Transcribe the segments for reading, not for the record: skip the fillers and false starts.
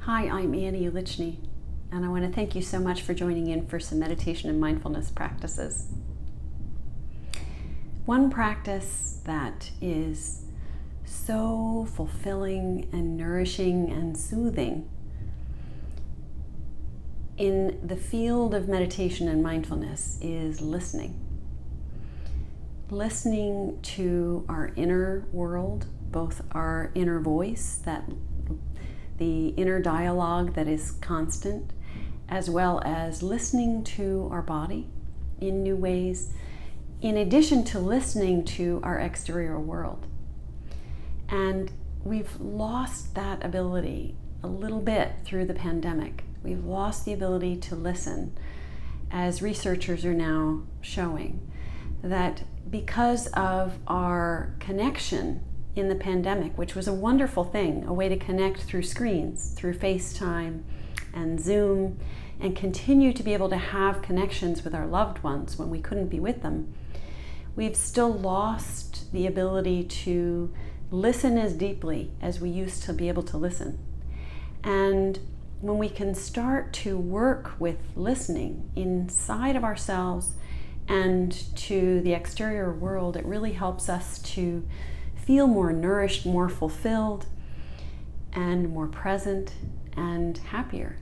Hi, I'm Annie Ulichny, and I want to thank you so much for joining in for some meditation and mindfulness practices. One practice that is so fulfilling and nourishing and soothing in the field of meditation and mindfulness is listening. Listening to our inner world, both our inner voice, the inner dialogue that is constant, as well as listening to our body in new ways, in addition to listening to our exterior world. And we've lost that ability a little bit through the pandemic. We've lost the ability to listen, as researchers are now showing, that because of our connection in the pandemic, which was a wonderful thing, a way to connect through screens, through FaceTime and Zoom, and continue to be able to have connections with our loved ones when we couldn't be with them, we've still lost the ability to listen as deeply as we used to be able to listen. And when we can start to work with listening inside of ourselves and to the exterior world, it really helps us to feel more nourished, more fulfilled, and more present and happier.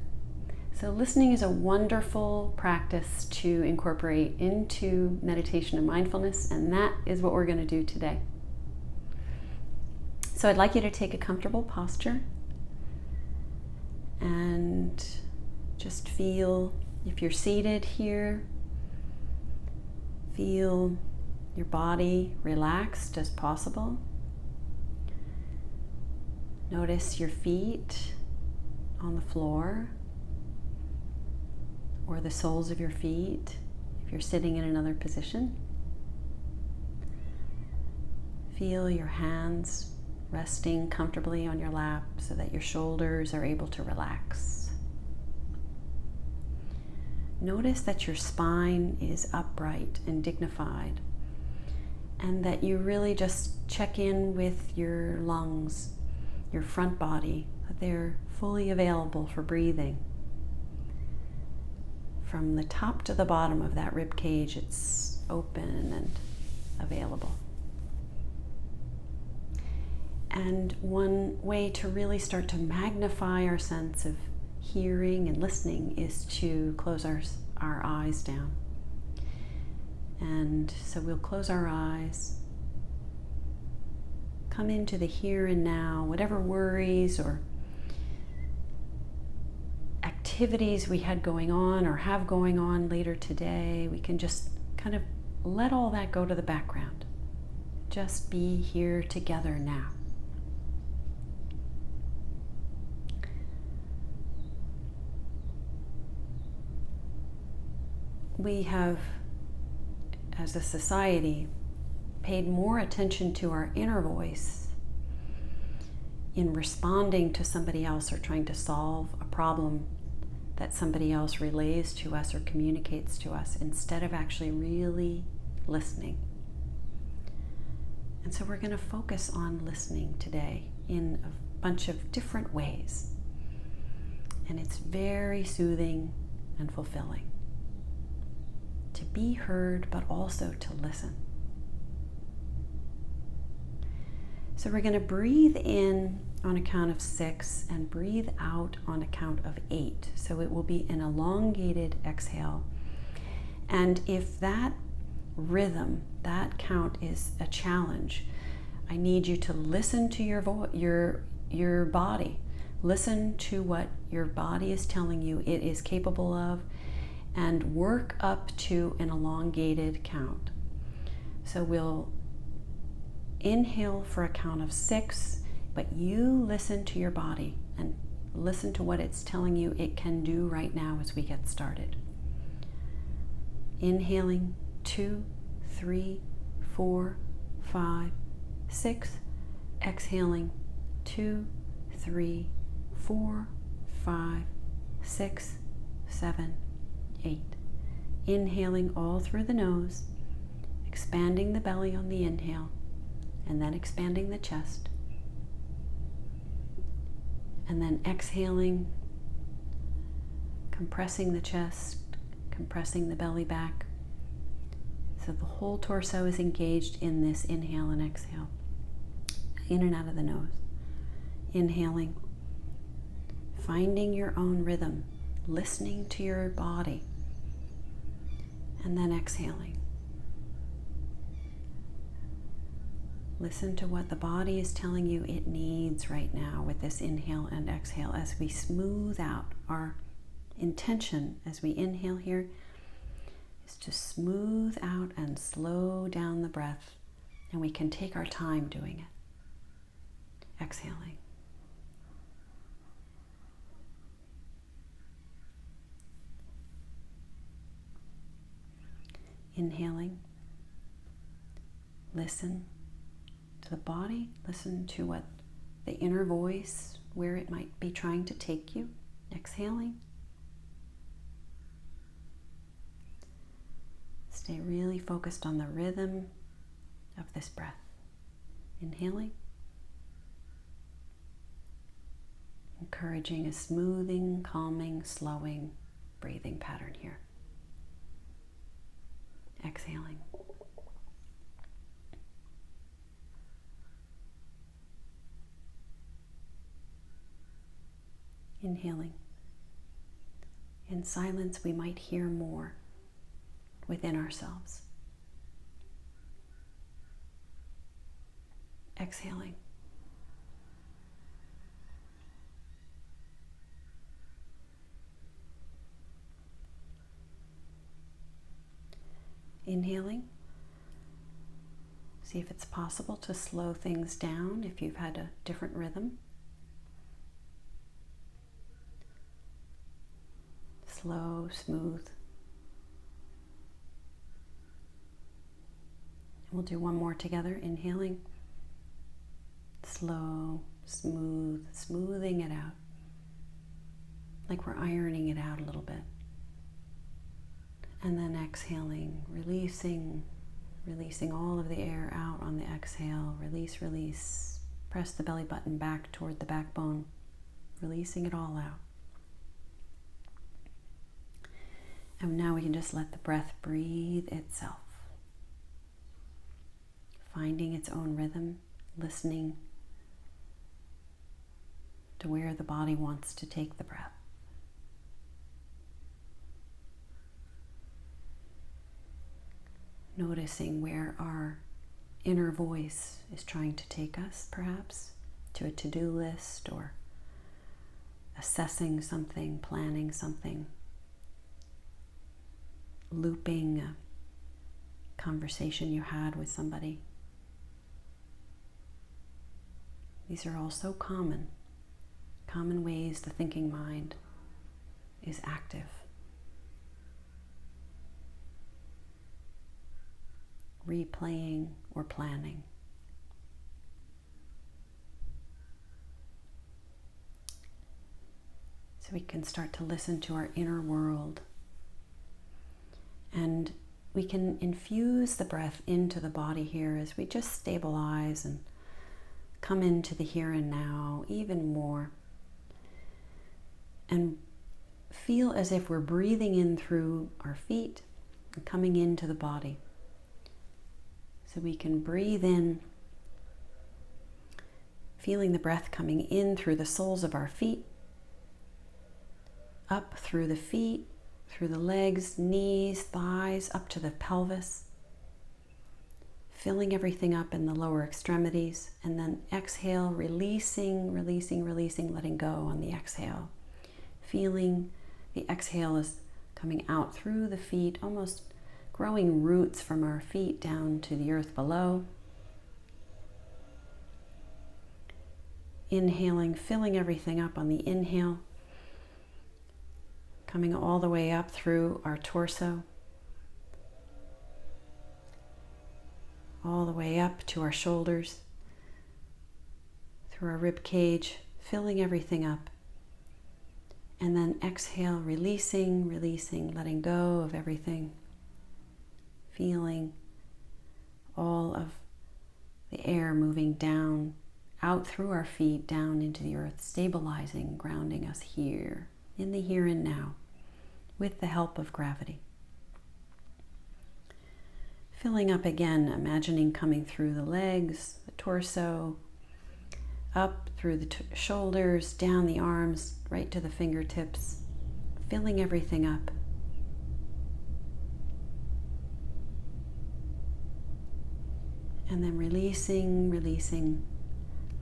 So listening is a wonderful practice to incorporate into meditation and mindfulness, and that is what we're going to do today. So I'd like you to take a comfortable posture and just feel, if you're seated here, feel your body relaxed as possible. Notice your feet on the floor or the soles of your feet if you're sitting in another position. Feel your hands resting comfortably on your lap so that your shoulders are able to relax. Notice that your spine is upright and dignified, and that you really just check in with your lungs, your front body, that they're fully available for breathing. From the top to the bottom of that rib cage, it's open and available. And one way to really start to magnify our sense of hearing and listening is to close our eyes down. And so we'll close our eyes, come into the here and now, whatever worries or activities we had going on or have going on later today, we can just kind of let all that go to the background. Just be here together now. We have, as a society, paid more attention to our inner voice in responding to somebody else or trying to solve a problem that somebody else relays to us or communicates to us, instead of actually really listening. And so we're going to focus on listening today in a bunch of different ways. And it's very soothing and fulfilling to be heard, but also to listen. So we're going to breathe in on a count of 6 and breathe out on a count of 8. So it will be an elongated exhale. And if that rhythm, that count is a challenge, I need you to listen to your body. Listen to what your body is telling you it is capable of, and work up to an elongated count. So we'll inhale for a count of 6, but you listen to your body and listen to what it's telling you it can do right now as we get started. Inhaling 2, 3, 4, 5, 6. Exhaling 2, 3, 4, 5, 6, 7, 8. Inhaling all through the nose, expanding the belly on the inhale, and then expanding the chest. And then exhaling, compressing the chest, compressing the belly back. So the whole torso is engaged in this inhale and exhale. In and out of the nose. Inhaling, finding your own rhythm, listening to your body, and then exhaling. Listen to what the body is telling you it needs right now with this inhale and exhale as we smooth out. Our intention as we inhale here is to smooth out and slow down the breath, and we can take our time doing it. Exhaling. Inhaling. Listen to the body. Listen to what the inner voice, where it might be trying to take you. Exhaling. Stay really focused on the rhythm of this breath. Inhaling. Encouraging a smoothing, calming, slowing breathing pattern here. Exhaling. Inhaling. In silence, we might hear more within ourselves. Exhaling. Inhaling. See if it's possible to slow things down if you've had a different rhythm. Slow, smooth. We'll do one more together. Inhaling. Slow, smooth, smoothing it out. Like we're ironing it out a little bit. And then exhaling, releasing all of the air out on the exhale. Release, release. Press the belly button back toward the backbone, releasing it all out. And now we can just let the breath breathe itself, finding its own rhythm, listening to where the body wants to take the breath. Noticing where our inner voice is trying to take us, perhaps, to a to-do list or assessing something, planning something, looping a conversation you had with somebody. These are all so common ways the thinking mind is active. Replaying or planning. So we can start to listen to our inner world, and we can infuse the breath into the body here as we just stabilize and come into the here and now even more, and feel as if we're breathing in through our feet and coming into the body. So we can breathe in, feeling the breath coming in through the soles of our feet, up through the feet, through the legs, knees, thighs, up to the pelvis, filling everything up in the lower extremities, and then exhale, releasing, letting go on the exhale. Feeling the exhale is coming out through the feet, almost growing roots from our feet down to the earth below. Inhaling, filling everything up on the inhale, coming all the way up through our torso, all the way up to our shoulders, through our rib cage, filling everything up. And then exhale, releasing, letting go of everything. Feeling all of the air moving down out through our feet down into the earth, stabilizing, grounding us here, in the here and now, with the help of gravity. Filling up again, imagining coming through the legs, the torso, up through the shoulders, down the arms, right to the fingertips, filling everything up. And then releasing,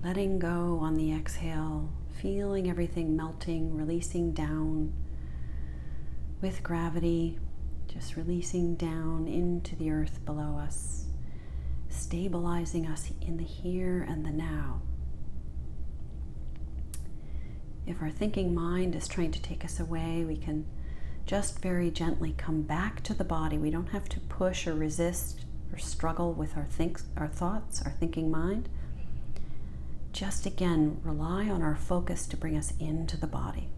letting go on the exhale, feeling everything melting, releasing down with gravity, just releasing down into the earth below us, stabilizing us in the here and the now. If our thinking mind is trying to take us away, we can just very gently come back to the body. We don't have to push or resist or struggle with our thoughts, our thinking mind. Just again, rely on our focus to bring us into the body.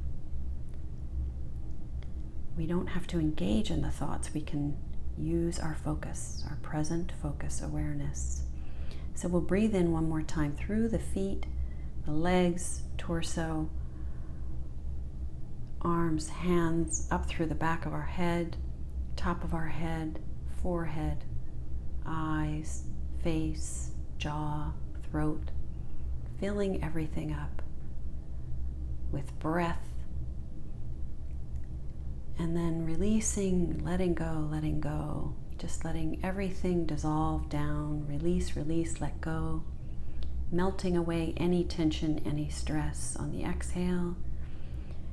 We don't have to engage in the thoughts. We can use our focus, our present focus awareness. So we'll breathe in one more time through the feet, the legs, torso, arms, hands, up through the back of our head, top of our head, forehead, eyes, face, jaw, throat, filling everything up with breath, and then releasing, letting go, just letting everything dissolve down, release, let go, melting away any tension, any stress on the exhale,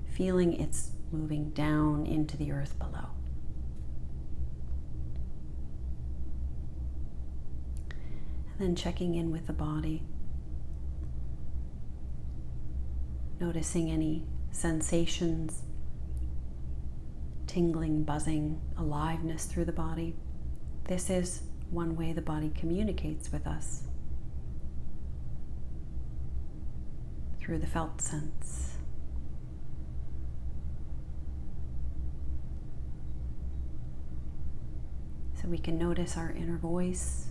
feeling it's moving down into the earth below. And then checking in with the body, noticing any sensations, tingling, buzzing, aliveness through the body. This is one way the body communicates with us, through the felt sense. So we can notice our inner voice,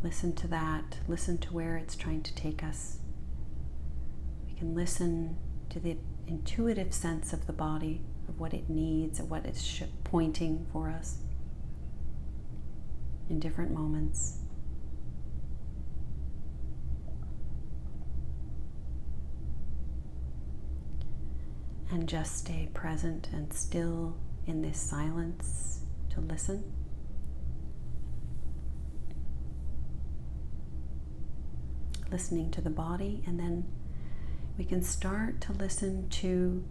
listen to that, listen to where it's trying to take us. We can listen to the intuitive sense of the body, of what it needs, of what it's pointing for us in different moments. And just stay present and still in this silence to listen. Listening to the body, and then we can start to listen to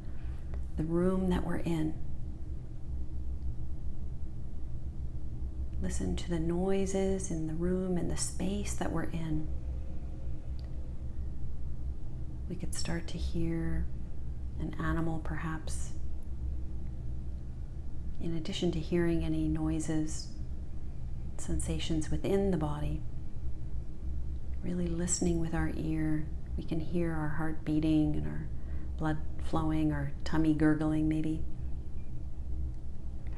the room that we're in. Listen to the noises in the room and the space that we're in. We could start to hear an animal, perhaps. In addition to hearing any noises, sensations within the body, really listening with our ear, we can hear our heart beating and our blood flowing, our tummy gurgling maybe,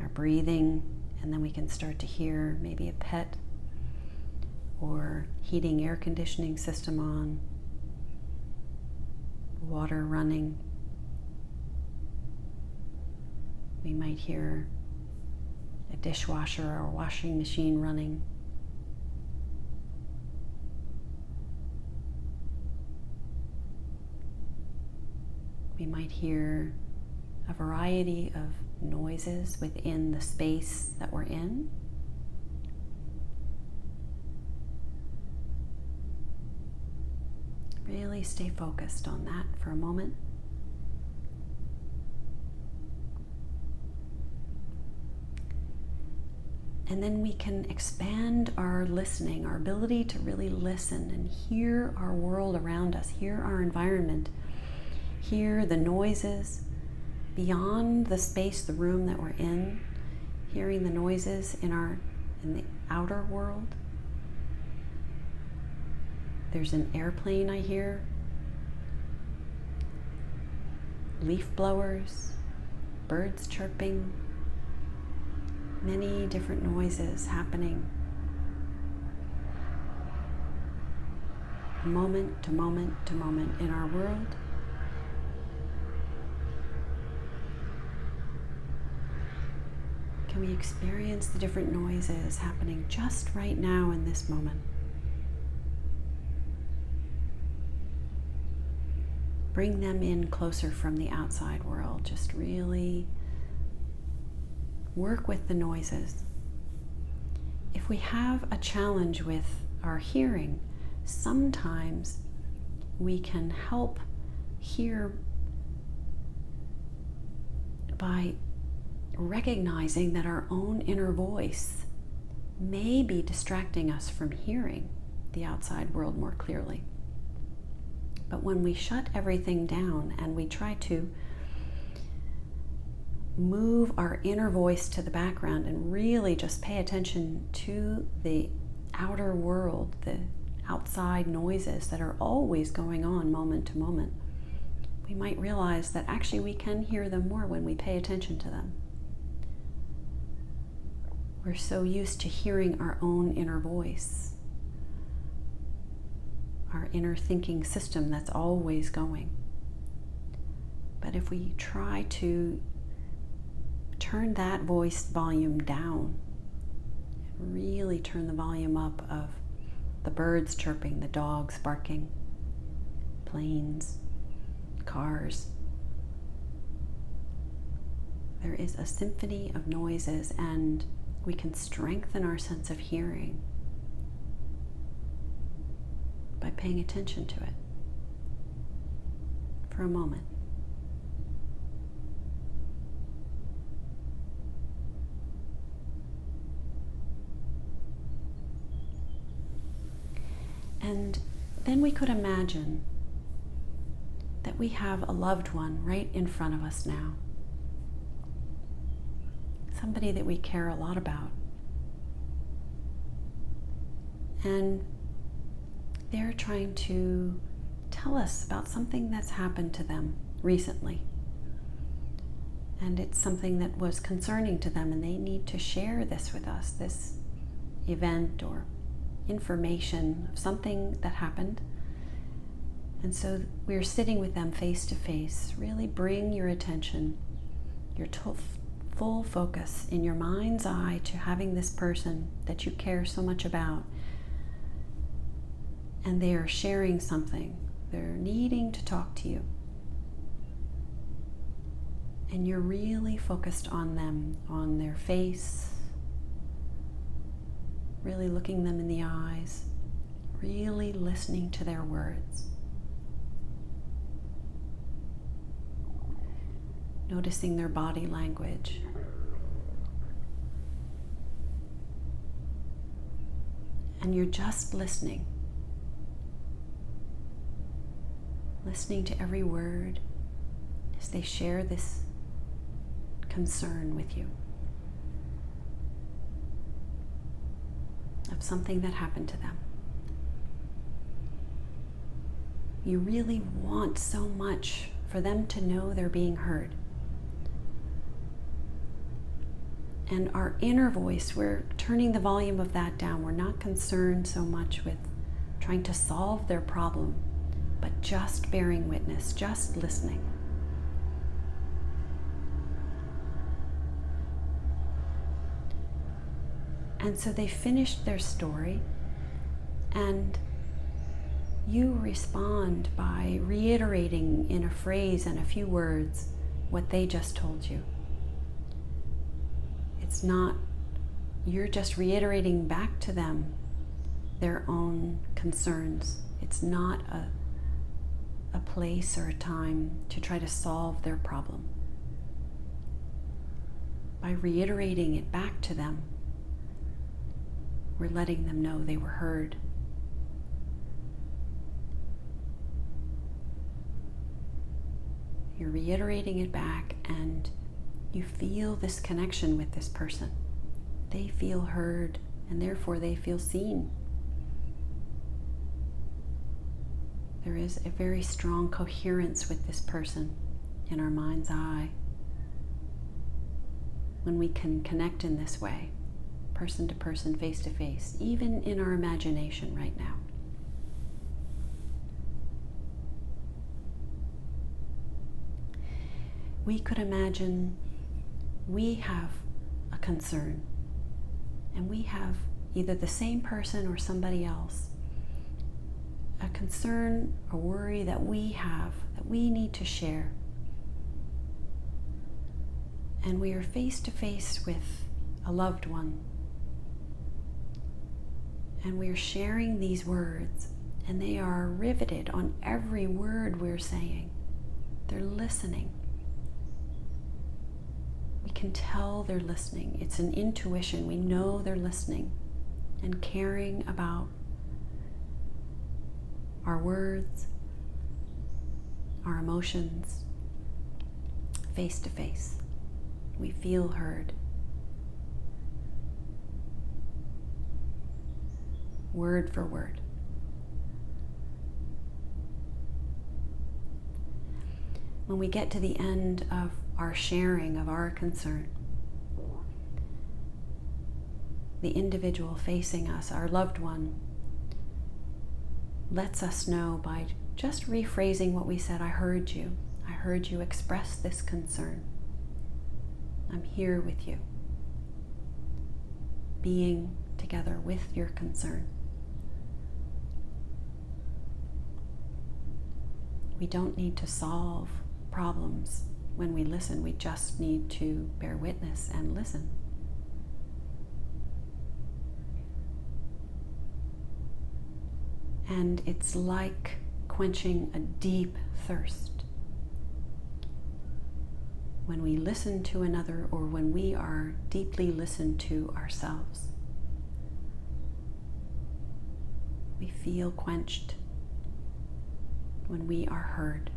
our breathing, and then we can start to hear maybe a pet or heating air conditioning system on, water running. We might hear a dishwasher or a washing machine running. We might hear a variety of noises within the space that we're in. Really stay focused on that for a moment. And then we can expand our listening, our ability to really listen and hear our world around us, hear our environment, hear the noises beyond the space, the room that we're in, hearing the noises in the outer world. There's an airplane I hear, leaf blowers, birds chirping, many different noises happening. moment to moment to moment in our world. Can we experience the different noises happening just right now in this moment? Bring them in closer from the outside world. Just really work with the noises. If we have a challenge with our hearing, sometimes we can help hear by recognizing that our own inner voice may be distracting us from hearing the outside world more clearly. But when we shut everything down and we try to move our inner voice to the background and really just pay attention to the outer world, the outside noises that are always going on moment to moment, we might realize that actually we can hear them more when we pay attention to them. We're so used to hearing our own inner voice, our inner thinking system that's always going. But if we try to turn that voice volume down, and really turn the volume up of the birds chirping, the dogs barking, planes, cars, there is a symphony of noises, and we can strengthen our sense of hearing by paying attention to it for a moment. And then we could imagine that we have a loved one right in front of us now. Somebody that we care a lot about. And they're trying to tell us about something that's happened to them recently. And it's something that was concerning to them, and they need to share this with us, this event or information of something that happened. And so we're sitting with them face to face. Really bring your attention, your full focus in your mind's eye to having this person that you care so much about. And they are sharing something. They're needing to talk to you. And you're really focused on them, on their face, really looking them in the eyes, really listening to their words. Noticing their body language. And you're just listening. Listening to every word as they share this concern with you of something that happened to them. You really want so much for them to know they're being heard. And our inner voice, we're turning the volume of that down. We're not concerned so much with trying to solve their problem, but just bearing witness, just listening. And so they finished their story, and you respond by reiterating in a phrase and a few words what they just told you. It's not, you're just reiterating back to them their own concerns. It's not a place or a time to try to solve their problem. By reiterating it back to them, we're letting them know they were heard. You're reiterating it back, and you feel this connection with this person. They feel heard, and therefore they feel seen. There is a very strong coherence with this person in our mind's eye when we can connect in this way, person to person, face to face, even in our imagination right now. we could imagine we have a concern, and we have either the same person or somebody else, a concern, a worry that we have, that we need to share. And we are face to face with a loved one. And we are sharing these words, and they are riveted on every word we're saying. They're listening. We can tell they're listening. It's an intuition. We know they're listening and caring about our words, our emotions, face to face. We feel heard. Word for word. When we get to the end of our sharing of our concern, the individual facing us, our loved one, lets us know by just rephrasing what we said. I heard you. I heard you express this concern. I'm here with you. Being together with your concern. We don't need to solve problems when we listen. We just need to bear witness and listen. And it's like quenching a deep thirst. When we listen to another, or when we are deeply listened to ourselves, we feel quenched. When we are heard,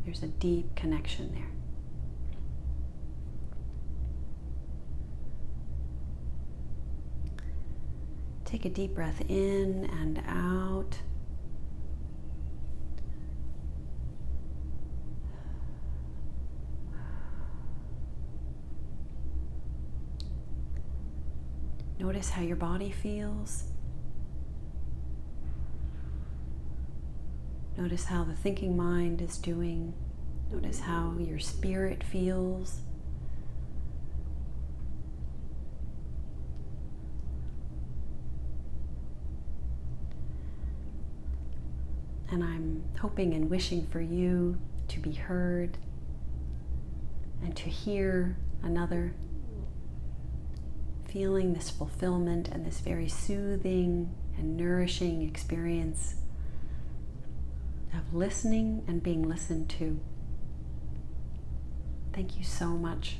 there's a deep connection there. Take a deep breath in and out. Notice how your body feels. Notice how the thinking mind is doing. Notice how your spirit feels. And I'm hoping and wishing for you to be heard and to hear another, feeling this fulfillment and this very soothing and nourishing experience of listening and being listened to. Thank you so much